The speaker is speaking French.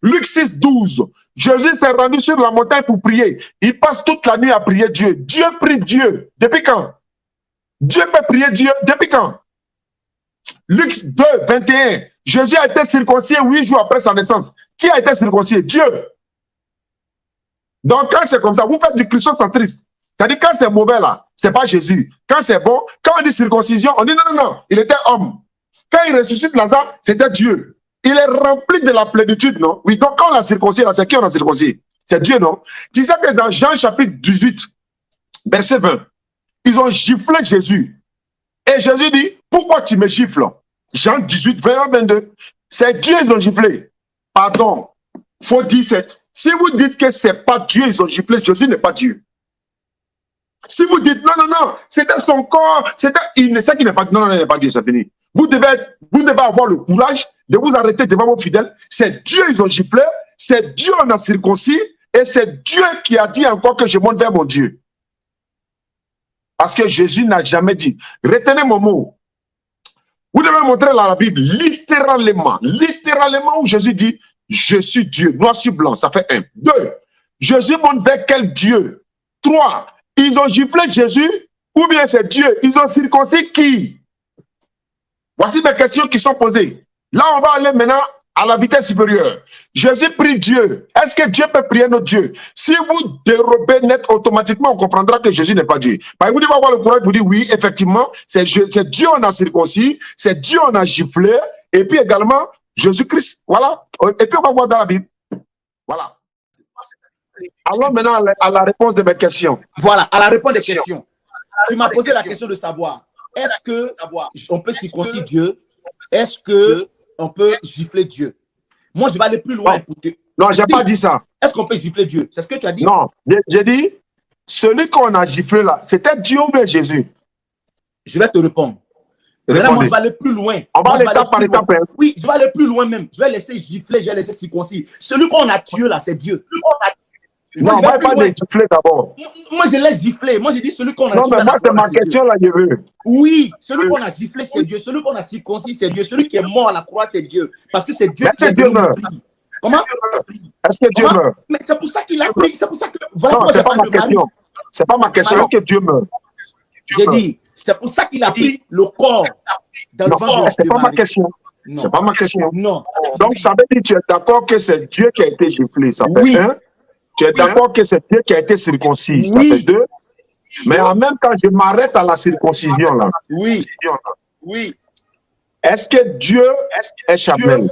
Luc 6, 12. Jésus s'est rendu sur la montagne pour prier. Il passe toute la nuit à prier Dieu. Dieu prie Dieu. Depuis quand? Dieu peut prier Dieu. Depuis quand? Luc 2, 21. Jésus a été circoncis 8 jours après sa naissance. Qui a été circoncis? Dieu. Donc, quand c'est comme ça, vous faites du christocentrisme. C'est-à-dire, quand c'est mauvais, là, c'est pas Jésus. Quand c'est bon, quand on dit circoncision, on dit non, non, non, il était homme. Quand il ressuscite Lazare, c'était Dieu. Il est rempli de la plénitude, non? Oui, donc quand on l'a circoncis, là, c'est qui on a circoncis? C'est Dieu, non? Tu sais que dans Jean chapitre 18, verset 20, ils ont giflé Jésus. Et Jésus dit, pourquoi tu me gifles? Jean 18, 21, 22. C'est Dieu, ils ont giflé. Pardon. Faut dire, si vous dites que c'est pas Dieu, ils ont giflé, Jésus n'est pas Dieu. Si vous dites, non, non, non, c'était son corps, c'était, il ne sait qu'il n'est pas Dieu. Non, non, il n'est pas Dieu, c'est fini. Vous devez avoir le courage de vous arrêter devant vos fidèles. C'est Dieu, ils ont giflé, c'est Dieu, on a circoncis, et c'est Dieu qui a dit encore que je monte vers mon Dieu. Parce que Jésus n'a jamais dit. Retenez mon mot. Vous devez montrer la Bible, littéralement, où Jésus dit, je suis Dieu, noir sur blanc, ça fait 1. 2, Jésus monte vers quel Dieu? 3, ils ont giflé Jésus, ou bien c'est Dieu, ils ont circoncis qui? Voici mes questions qui sont posées. Là, on va aller maintenant à la vitesse supérieure. Jésus prie Dieu. Est-ce que Dieu peut prier notre Dieu? Si vous dérobez net, automatiquement, on comprendra que Jésus n'est pas Dieu. Vous devez avoir le courage de vous dire, oui, effectivement, c'est Dieu on a circoncis, c'est Dieu on a giflé, et puis également, Jésus-Christ, voilà. Et puis on va voir dans la Bible. Voilà. Allons maintenant à la réponse de mes questions. Voilà, à la réponse des questions. Tu m'as posé la question de savoir, est-ce qu'on peut circoncire Dieu? Est-ce qu'on peut gifler Dieu? Moi, je vais aller plus loin. Non, je n'ai pas dit ça. Est-ce qu'on peut gifler Dieu? C'est ce que tu as dit? Non, j'ai dit, celui qu'on a giflé là, c'était Dieu ou bien Jésus? Je vais te répondre. Maintenant, moi, je vais aller plus loin. On va aller étape par étape. Oui, je vais aller plus loin même. Je vais laisser gifler, je vais laisser circoncire. Celui qu'on a tué là, c'est Dieu. Non, on va pas les gifler d'abord. Moi, je laisse gifler. Moi, j'ai dit celui qu'on a tué. Non, mais moi, c'est ma question là, je veux. Oui, celui qu'on a giflé, c'est Dieu. Celui qu'on a circoncis, c'est Dieu. Celui qui est mort à la croix, c'est Dieu. Parce que c'est Dieu qui est venu. Comment? Est-ce que Dieu meurt? Mais c'est pour ça qu'il a pris. C'est pour ça que. Voilà, non, c'est pas ma question. C'est pas ma question. Est-ce que Dieu meurt? J'ai dit, c'est pour ça qu'il a pris le corps dans le ventre. C'est pas ma question. C'est pas ma question. Non. Donc, ça veut dire que tu es d'accord que c'est Dieu qui a été giflé. Ça fait oui. 1. Tu es d'accord que c'est Dieu qui a été circoncis. Oui. Ça fait 2. Mais en même temps, je m'arrête à la circoncision là. Oui. Oui. Est-ce que Dieu est charnel?